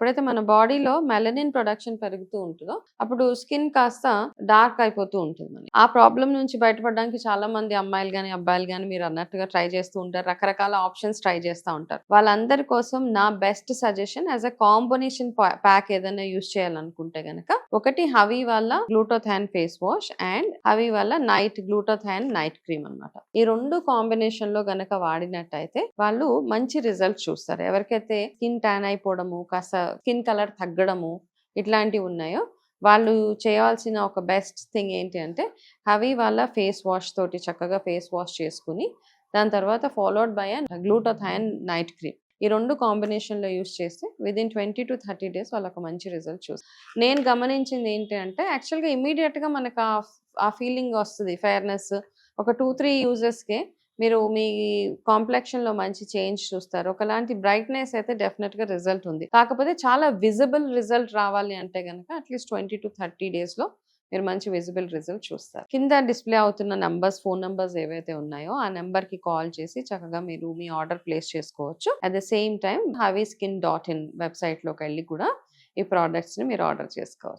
ఎప్పుడైతే మన బాడీలో మెలనిన్ ప్రొడక్షన్ పెరుగుతూ ఉంటుందో అప్పుడు స్కిన్ కాస్త డార్క్ అయిపోతూ ఉంటుంది మనకి. ఆ ప్రాబ్లం నుంచి బయటపడడానికి చాలా మంది అమ్మాయిలు గాని అబ్బాయిలు గాని మీరు అన్నట్టుగా ట్రై చేస్తూ ఉంటారు. రకరకాల ఆప్షన్స్ ట్రై చేస్తూ ఉంటారు. వాళ్ళందరి కోసం నా best suggestion as a combination pack ఏదైనా యూస్ చేయాలనుకుంటే గనక ఒకటి హవీ వాళ్ళ గ్లూటోథాన్ ఫేస్ వాష్ అండ్ హవీ వాళ్ళ నైట్ గ్లూటోథాన్ నైట్ క్రీమ్ అన్నమాట. ఈ రెండు కాంబినేషన్ లో గనక వాడినట్టయితే వాళ్ళు మంచి రిజల్ట్ చూస్తారు. ఎవరికైతే స్కిన్ ట్యాన్ అయిపోవడము, కాస్త స్కిన్ కలర్ తగ్గడము ఇట్లాంటివి ఉన్నాయో వాళ్ళు చేయాల్సిన ఒక బెస్ట్ థింగ్ ఏంటి అంటే హవీ వాళ్ళ ఫేస్ వాష్ తోటి చక్కగా ఫేస్ వాష్ చేసుకుని దాని తర్వాత ఫాలోడ్ బై గ్లూటోథాన్ నైట్ క్రీమ్. ఈ రెండు కాంబినేషన్లో యూస్ చేస్తే విదిన్ 20 to 30 days వాళ్ళకు మంచి రిజల్ట్ చూస్తారు. నేను గమనించింది ఏంటి అంటే యాక్చువల్గా ఇమీడియట్గా మనకు ఆ ఫీలింగ్ వస్తుంది ఫెయిర్నెస్. ఒక 2-3 యూజెస్కే మీరు మీ కాంప్లెక్షన్లో మంచి చేంజ్ చూస్తారు. ఒకలాంటి బ్రైట్నెస్ అయితే డెఫినెట్గా రిజల్ట్ ఉంది. కాకపోతే చాలా విజిబుల్ రిజల్ట్ రావాలి అంటే కనుక అట్లీస్ట్ 20 to 30 daysలో మీరు మంచి విజిబుల్ రిజల్ట్ చూస్తారు. కింద డిస్ప్లే అవుతున్న నంబర్స్, ఫోన్ నంబర్స్ ఏవైతే ఉన్నాయో ఆ నెంబర్కి కాల్ చేసి చక్కగా మీరు మీ ఆర్డర్ ప్లేస్ చేసుకోవచ్చు. At the same time HaviSkin.in వెబ్సైట్లోకి వెళ్ళి కూడా ఈ ప్రోడక్ట్స్ని మీరు ఆర్డర్ చేసుకోవచ్చు.